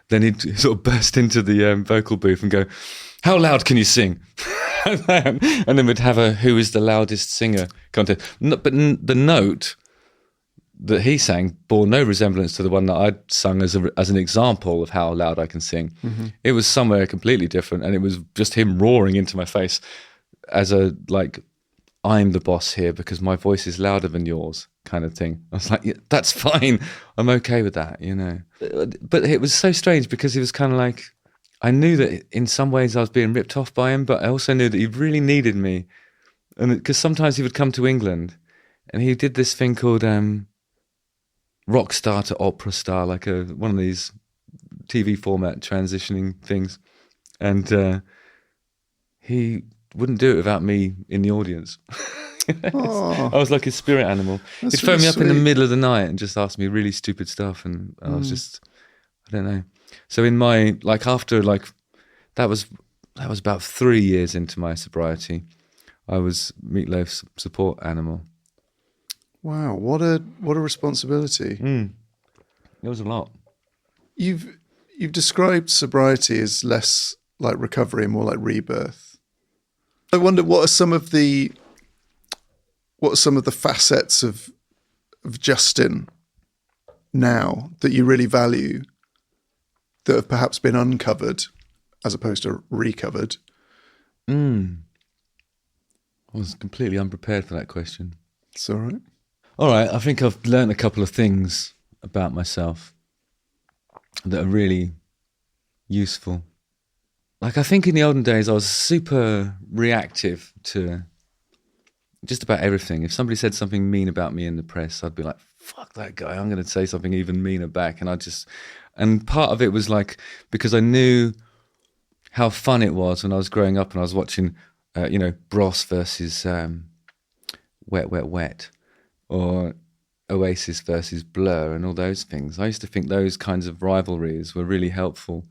then he'd sort of burst into the vocal booth and go, "How loud can you sing?" And then we'd have a "Who is the loudest singer" contest. But the note that he sang bore no resemblance to the one that I'd sung as an example of how loud I can sing. Mm-hmm. It was somewhere completely different, and it was just him roaring into my face as a, like, "I'm the boss here because my voice is louder than yours" kind of thing. I was like, yeah, that's fine. I'm okay with that, you know. But it was so strange because he was kind of like, I knew that in some ways I was being ripped off by him, but I also knew that he really needed me. And because sometimes he would come to England and he did this thing called rockstar to opera star, like one of these TV format transitioning things. And he wouldn't do it without me in the audience. I was like a spirit animal. He'd phone me up in the middle of the night and just ask me really stupid stuff, and I was just, I don't know. So in my, like, after, like, that was about 3 years into my sobriety, I was Meatloaf's support animal. Wow, what a responsibility. It was a lot. You've described sobriety as less like recovery and more like rebirth. I wonder what are some of the facets of Justin now that you really value that have perhaps been uncovered as opposed to recovered? I was completely unprepared for that question. It's all right. All right, I think I've learned a couple of things about myself that are really useful. Like, I think in the olden days I was super reactive to just about everything. If somebody said something mean about me in the press, I'd be like, fuck that guy, I'm going to say something even meaner back. And part of it was like, because I knew how fun it was when I was growing up and I was watching, Bros versus Wet, Wet, Wet, or Oasis versus Blur and all those things. I used to think those kinds of rivalries were really helpful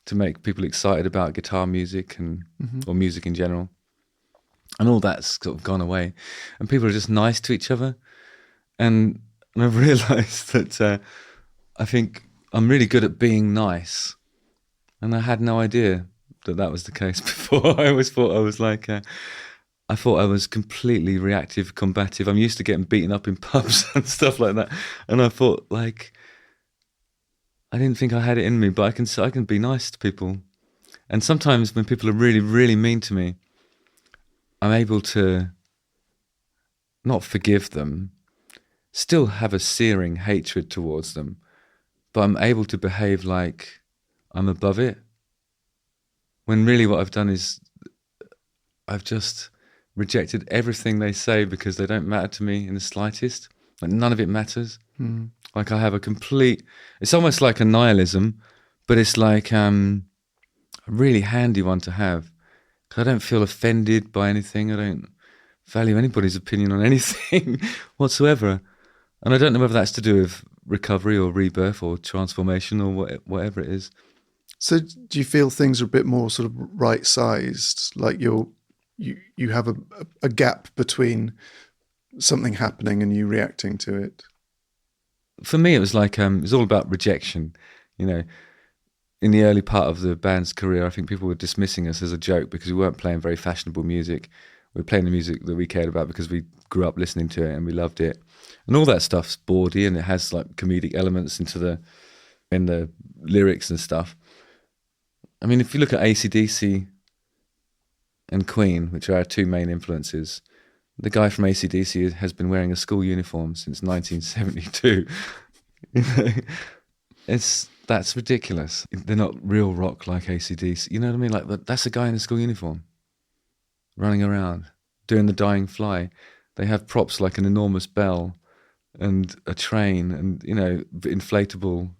to make people excited about guitar music and or music in general. And all that's sort of gone away. And people are just nice to each other. And I've realised that I think I'm really good at being nice. And I had no idea that was the case before. I always thought I was like, I thought I was completely reactive, combative. I'm used to getting beaten up in pubs and stuff like that. And I thought, like, I didn't think I had it in me, but I can be nice to people. And sometimes when people are really, really mean to me, I'm able to not forgive them, still have a searing hatred towards them, but I'm able to behave like I'm above it. When really what I've done is I've just rejected everything they say because they don't matter to me in the slightest. Like, none of it matters. Like, I have a complete, it's almost like a nihilism, but it's like a really handy one to have. I don't feel offended by anything. I don't value anybody's opinion on anything whatsoever. And I don't know whether that's to do with recovery or rebirth or transformation or whatever it is. So do you feel things are a bit more sort of right-sized? Like you have a gap between something happening and you reacting to it? For me, it was like, it was all about rejection, you know. In the early part of the band's career, I think people were dismissing us as a joke because we weren't playing very fashionable music. We were playing the music that we cared about because we grew up listening to it and we loved it. And all that stuff's bawdy and it has like comedic elements in the lyrics and stuff. I mean, if you look at AC/DC and Queen, which are our two main influences, The guy from AC/DC has been wearing a school uniform since 1972. That's ridiculous. They're not real rock like AC/DC. You know what I mean? Like that's a guy in a school uniform running around doing the Dying Fly. They have props like an enormous bell and a train and, inflatable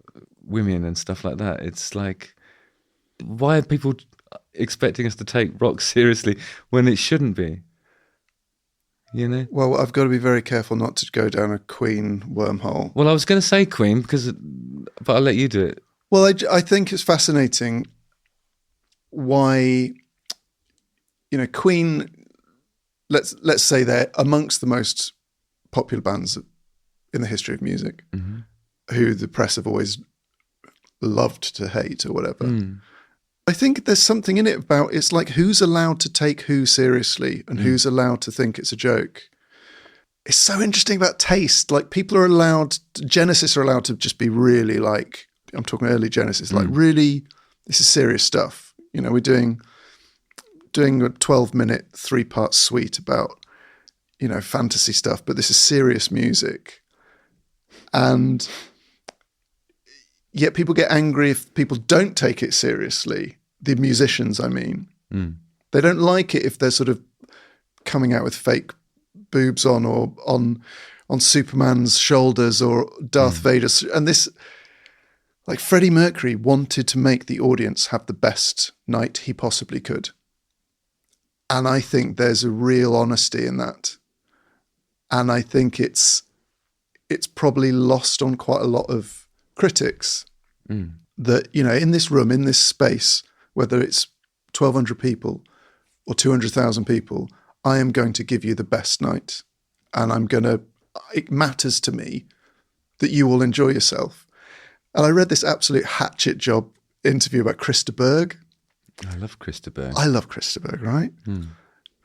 women and stuff like that. It's like, why are people expecting us to take rock seriously when it shouldn't be? Well, I've got to be very careful not to go down a Queen wormhole. Well, I was going to say Queen but I'll let you do it. Well, I think it's fascinating why, Queen, let's say they're amongst the most popular bands in the history of music, who the press have always loved to hate or whatever. I think there's something in it about, it's like who's allowed to take who seriously and who's allowed to think it's a joke. It's so interesting about taste. Like people are allowed, Genesis are allowed to just be really like, I'm talking early Genesis, like really, this is serious stuff. We're doing a 12-minute 3-part suite about, fantasy stuff, but this is serious music. And yet people get angry if people don't take it seriously. The musicians, I mean. They don't like it if they're sort of coming out with fake boobs on or on Superman's shoulders or Darth Vader. And this, like Freddie Mercury wanted to make the audience have the best night he possibly could. And I think there's a real honesty in that. And I think it's probably lost on quite a lot of critics that, in this room, in this space, whether it's 1,200 people or 200,000 people, I am going to give you the best night. And it matters to me that you all enjoy yourself. And I read this absolute hatchet job interview about Krista Berg. I love Krista Berg. I love Krista Berg, right?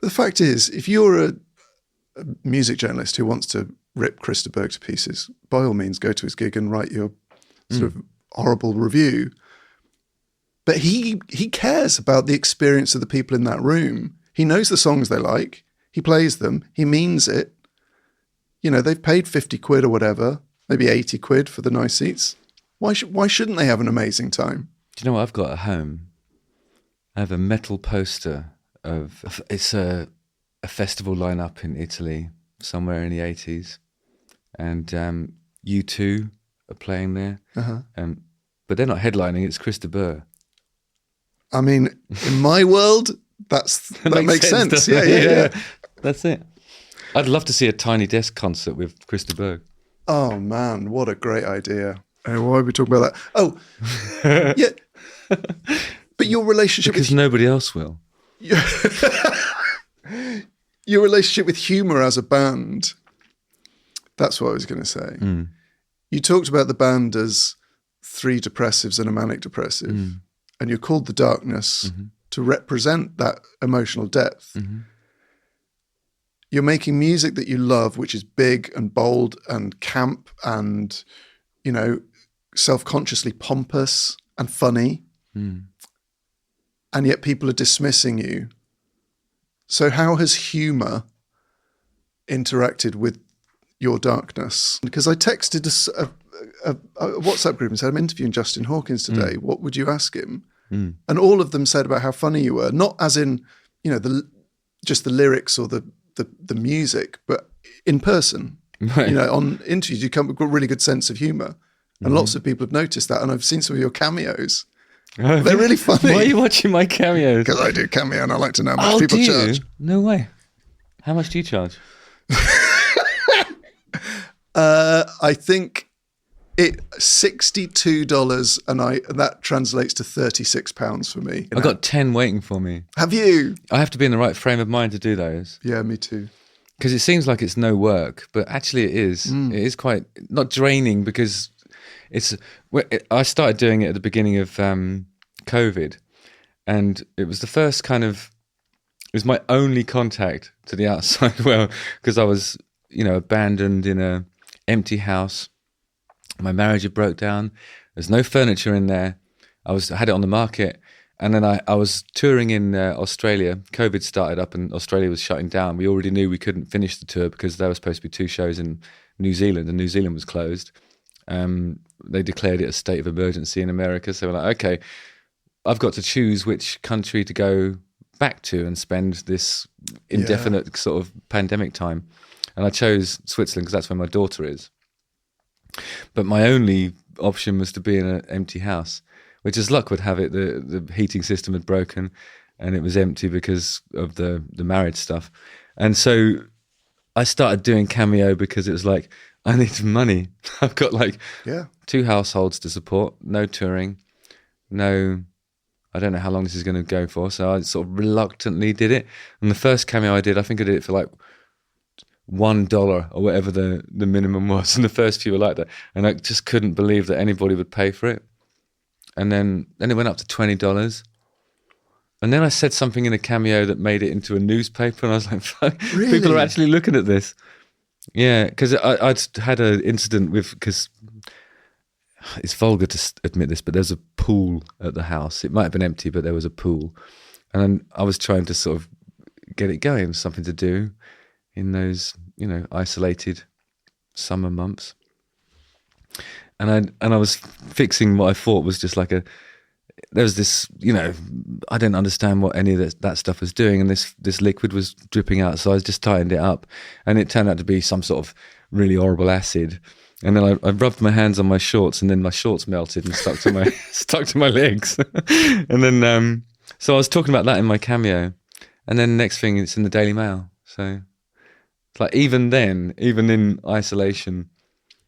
The fact is, if you're a music journalist who wants to rip Krista Berg to pieces, by all means, go to his gig and write your sort of horrible review. But he cares about the experience of the people in that room. He knows the songs they like. He plays them. He means it. They've paid 50 quid or whatever, maybe 80 quid for the nice seats. Why shouldn't they have an amazing time? Do you know what I've got at home? I have a metal poster it's a festival lineup in Italy, somewhere in the 80s. And U2 are playing there. But they're not headlining, it's Krista Berg. I mean, in my world, that makes sense. Yeah. That's it. I'd love to see a Tiny Desk concert with Krista Berg. Oh man, what a great idea. Why are we talking about that? Oh, yeah. But your relationship because nobody else will. Your relationship with humour as a band. That's what I was going to say. You talked about the band as 3 depressives and a manic depressive. And you're called The Darkness to represent that emotional depth. You're making music that you love, which is big and bold and camp and, self-consciously pompous and funny. And yet people are dismissing you. So how has humour interacted with your darkness? Because I texted a WhatsApp group and said, I'm interviewing Justin Hawkins today. What would you ask him? And all of them said about how funny you were, not as in, just the lyrics or the music, but in person. Right. On interviews, you come with a really good sense of humour. And lots of people have noticed that. And I've seen some of your cameos. Oh, they're really funny. Why are you watching my cameos? Because I do cameo and I like to know how much people charge. No way. How much do you charge? I think $62 and that translates to £36 for me. I've got 10 waiting for me. Have you? I have to be in the right frame of mind to do those. Yeah, me too. Because it seems like it's no work, but actually it is. It is quite, not draining because I started doing it at the beginning of COVID, and it was the first it was my only contact to the outside world because I was, abandoned in a empty house. My marriage had broke down. There's no furniture in there. I had it on the market, And then I was touring in Australia. COVID started up and Australia was shutting down. We already knew we couldn't finish the tour because there were supposed to be 2 shows in New Zealand, and New Zealand was closed. They declared it a state of emergency in America. So we're like, okay, I've got to choose which country to go back to and spend this indefinite sort of pandemic time. And I chose Switzerland because that's where my daughter is. But my only option was to be in an empty house, which, as luck would have it, the heating system had broken and it was empty because of the marriage stuff. And so I started doing Cameo because it was like, I need some money. I've got like 2 households to support, no touring, I don't know how long this is going to go for. So I sort of reluctantly did it. And the first Cameo I did it for like $1 or whatever the minimum was. And the first few were like that. And I just couldn't believe that anybody would pay for it. And then it went up to $20. And then I said something in a Cameo that made it into a newspaper. And I was like, fuck, Really? People are actually looking at this. Yeah, because I'd had an incident because it's vulgar to admit this, but there's a pool at the house. It might have been empty, but there was a pool. And I was trying to sort of get it going, something to do in those, isolated summer months. And I was fixing what I thought was just like there was this, I didn't understand what any of that stuff was doing, and this liquid was dripping out, so I just tightened it up, and it turned out to be some sort of really horrible acid. And then I rubbed my hands on my shorts, and then my shorts melted and stuck to my legs. And then so I was talking about that in my Cameo, and then next thing it's in the Daily Mail. So it's like even in isolation,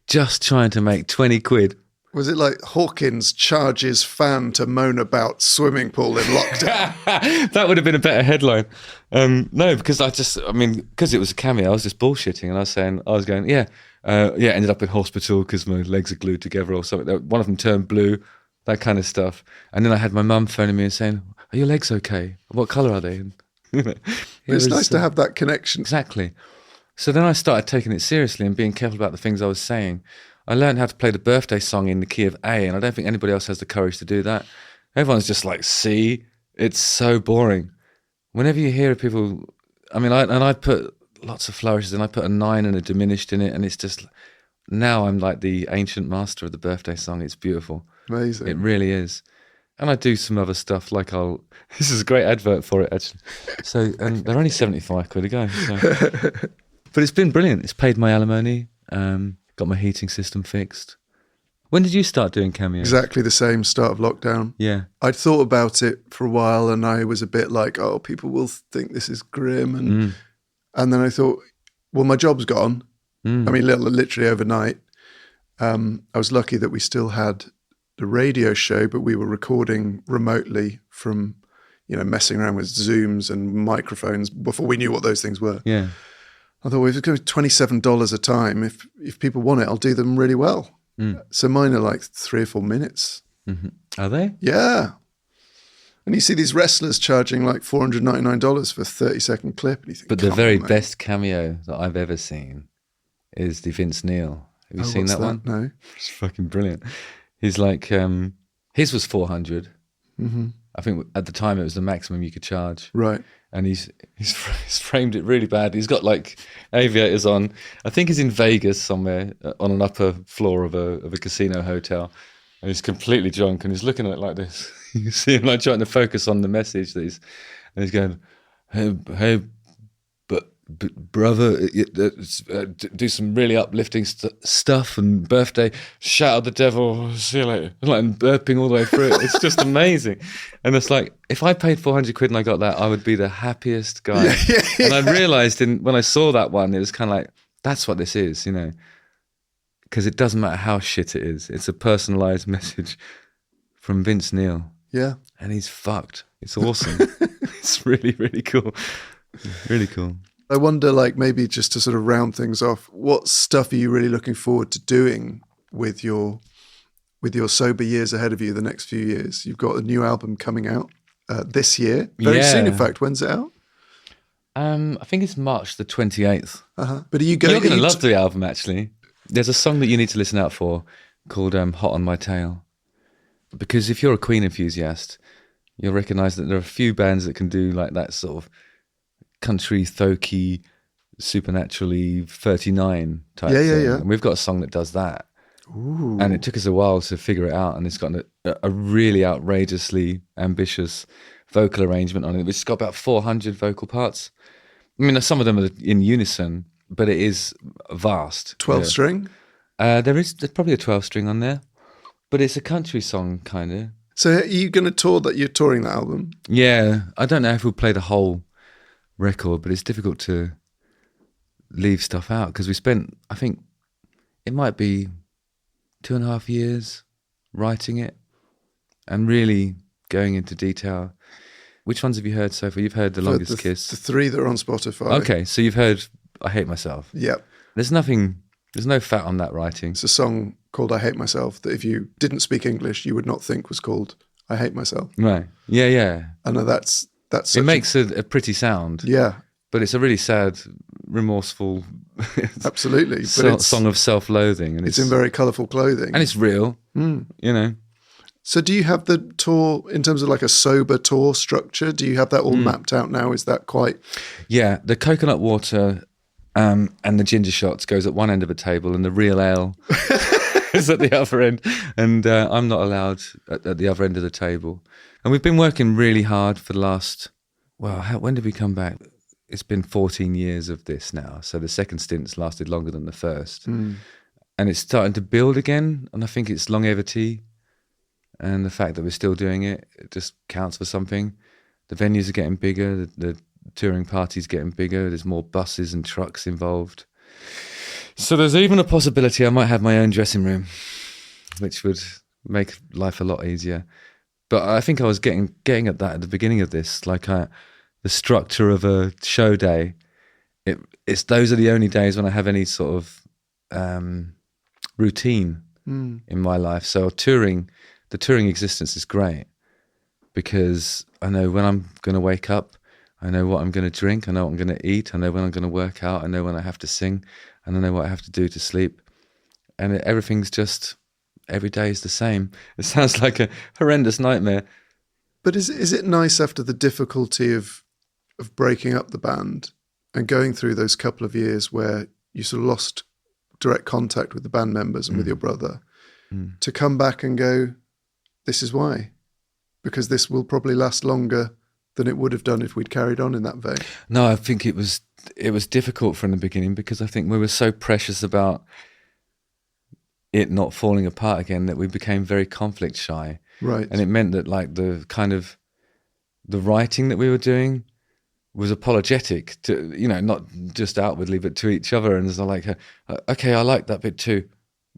just trying to make 20 quid. Was it like Hawkins charges fan to moan about swimming pool in lockdown? That would have been a better headline. No, because because it was a Cameo, I was just bullshitting, and I was going, ended up in hospital because my legs are glued together or something. One of them turned blue, that kind of stuff. And then I had my mum phoning me and saying, "Are your legs okay? What colour are they?" It's nice to have that connection. Exactly. So then I started taking it seriously and being careful about the things I was saying. I learned how to play the birthday song in the key of A, and I don't think anybody else has the courage to do that. Everyone's just like, C. It's so boring. Whenever you hear people, I put lots of flourishes, and I put a 9 and a diminished in it, and it's just, now I'm like the ancient master of the birthday song. It's beautiful. Amazing. It really is. And I do some other stuff, like this is a great advert for it, actually. So, and they're only 75 quid a go. So. But it's been brilliant. It's paid my alimony, got my heating system fixed. When did you start doing Cameo? Exactly the same, start of lockdown. Yeah. I'd thought about it for a while, and I was a bit like, oh, people will think this is grim. And then I thought, well, my job's gone. Literally overnight. I was lucky that we still had the radio show, but we were recording remotely from, messing around with Zooms and microphones before we knew what those things were. Yeah. I thought, well, if it's going to be $27 a time, if people want it, I'll do them really well. So mine are like 3 or 4 minutes. Mm-hmm. Are they? Yeah. And you see these wrestlers charging like $499 for a 30-second clip. And you think, but the very best Cameo that I've ever seen is the Vince Neil. Have you seen that one? No. It's fucking brilliant. He's like, his was 400. Mm-hmm. I think at the time it was the maximum you could charge. Right. And he's framed it really bad. He's got like aviators on. I think he's in Vegas somewhere on an upper floor of a casino hotel, and he's completely drunk and he's looking at it like this. You see him like trying to focus on the message that he's going, hey, but brother, do some really uplifting stuff and birthday, shout at the devil, see you later, like burping all the way through it. It's just amazing. And it's like, if I paid 400 quid and I got that, I would be the happiest guy. Yeah. And I realized when I saw that one, it was kind of like, that's what this is, because it doesn't matter how shit it is. It's a personalized message from Vince Neil. Yeah. And he's fucked. It's awesome. It's really, really cool. Really cool. I wonder, like, maybe just to sort of round things off, what stuff are you really looking forward to doing with your sober years ahead of you the next few years? You've got a new album coming out this year, very soon, in fact. When's it out? I think it's March the 28th. But are you going? You're going to love the album, actually. There's a song that you need to listen out for called "Hot on My Tail," because if you're a Queen enthusiast, you'll recognise that there are a few bands that can do like that sort of country, folky, supernaturally 39 type thing. Yeah. And we've got a song that does that. Ooh. And it took us a while to figure it out, and it's got a really outrageously ambitious vocal arrangement on it. It's got about 400 vocal parts. I mean, some of them are in unison, but it is vast. 12 string? There's probably a 12 string on there, but it's a country song, kind of. So are you going to tour that? You're touring that album? Yeah, I don't know if we'll play the whole record, but it's difficult to leave stuff out because we spent, I think it might be 2.5 years writing it and really going into detail. Which ones have you heard so far? You've heard The Longest Kiss. The 3 that are on Spotify. Okay, so you've heard I Hate Myself. Yep. There's no fat on that writing. It's a song called I Hate Myself that if you didn't speak English, you would not think was called I Hate Myself. Right. Yeah. I know that's it makes a pretty sound. Yeah. But it's a really sad, remorseful absolutely. But it's song of self-loathing. And it's in very colourful clothing. And it's real, you know. So do you have the tour in terms of like a sober tour structure? Do you have that all mapped out now? Is that quite... Yeah, the coconut water and the ginger shots goes at one end of a table and the real ale is at the other end. And I'm not allowed at the other end of the table. And we've been working really hard for the last... when did we come back? It's been 14 years of this now. So the second stint's lasted longer than the first. And it's starting to build again. And I think it's longevity and the fact that we're still doing it just counts for something. The venues are getting bigger. The touring party's getting bigger. There's more buses and trucks involved. So there's even a possibility I might have my own dressing room, which would make life a lot easier. But I think I was getting at that at the beginning of this, like the structure of a show day. Those are the only days when I have any sort of routine in my life. So the touring existence is great because I know when I'm going to wake up, I know what I'm going to drink, I know what I'm going to eat, I know when I'm going to work out, I know when I have to sing, and I know what I have to do to sleep. And everything's just, every day is the same. It sounds like a horrendous nightmare. But is it nice after the difficulty of breaking up the band and going through those couple of years where you sort of lost direct contact with the band members and with your brother to come back and go, this is why? Because this will probably last longer than it would have done if we'd carried on in that vein. No, I think it was difficult from the beginning because I think we were so precious about it not falling apart again that we became very conflict shy. Right. And it meant that like the writing that we were doing was apologetic to, not just outwardly, but to each other. And it's like, okay, I like that bit too.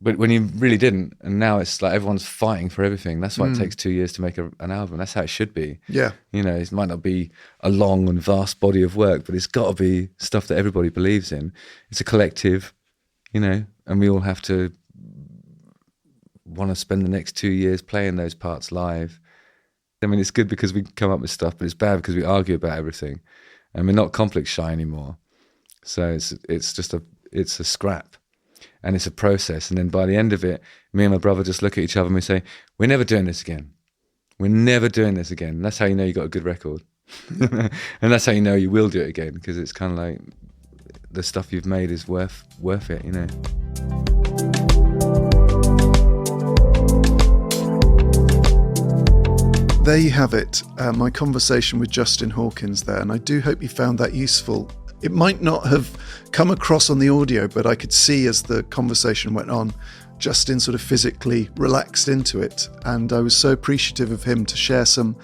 But when you really didn't, and now it's like everyone's fighting for everything. That's why it takes 2 years to make an album. That's how it should be. Yeah. It might not be a long and vast body of work, but it's got to be stuff that everybody believes in. It's a collective, and we all have to want to spend the next 2 years playing those parts live. I mean, it's good because we come up with stuff, but it's bad because we argue about everything, and we're not conflict shy anymore. So it's a scrap. And it's a process. And then by the end of it, me and my brother just look at each other and we say, we're never doing this again. We're never doing this again. And that's how you know you got a good record. And that's how you know you will do it again, because it's kind of like the stuff you've made is worth it, There you have it, my conversation with Justin Hawkins there, and I do hope you found that useful. It might not have come across on the audio, but I could see as the conversation went on, Justin sort of physically relaxed into it, and I was so appreciative of him to share some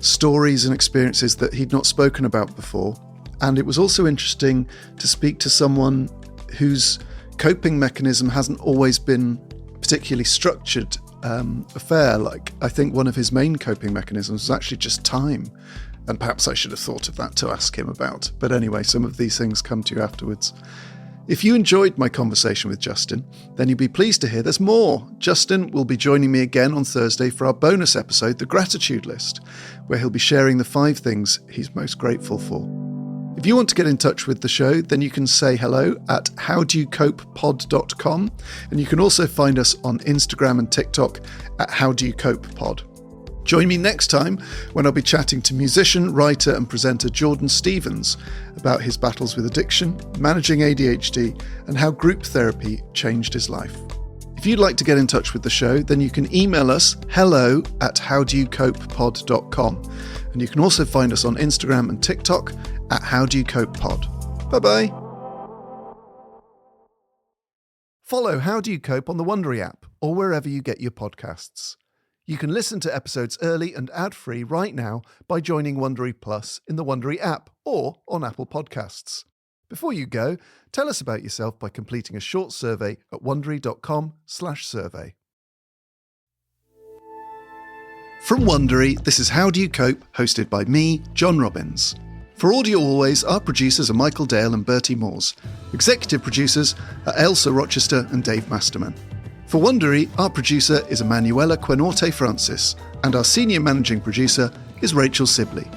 stories and experiences that he'd not spoken about before. And it was also interesting to speak to someone whose coping mechanism hasn't always been particularly structured affair. Like, I think one of his main coping mechanisms was actually just time. And perhaps I should have thought of that to ask him about. But anyway, some of these things come to you afterwards. If you enjoyed my conversation with Justin, then you'll be pleased to hear there's more. Justin will be joining me again on Thursday for our bonus episode, The Gratitude List, where he'll be sharing the 5 things he's most grateful for. If you want to get in touch with the show, then you can say hello at howdoyoukopepod.com, and you can also find us on Instagram and TikTok at howdoyoukopepod. Join me next time when I'll be chatting to musician, writer and presenter Jordan Stevens about his battles with addiction, managing ADHD and how group therapy changed his life. If you'd like to get in touch with the show, then you can email us hello@howdoyoukopepod.com, and you can also find us on Instagram and TikTok at howdoyoukopepod. Bye-bye. Follow How Do You Cope on the Wondery app or wherever you get your podcasts. You can listen to episodes early and ad-free right now by joining Wondery Plus in the Wondery app or on Apple Podcasts. Before you go, tell us about yourself by completing a short survey at wondery.com/survey. From Wondery, this is How Do You Cope, hosted by me, John Robbins. For Audio Always, our producers are Michael Dale and Bertie Moores. Executive producers are Elsa Rochester and Dave Masterman. For Wondery, our producer is Emanuela Quenorte Francis, and our senior managing producer is Rachel Sibley.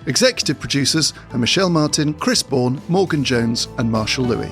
Executive producers are Michelle Martin, Chris Bourne, Morgan Jones, and Marshall Louis.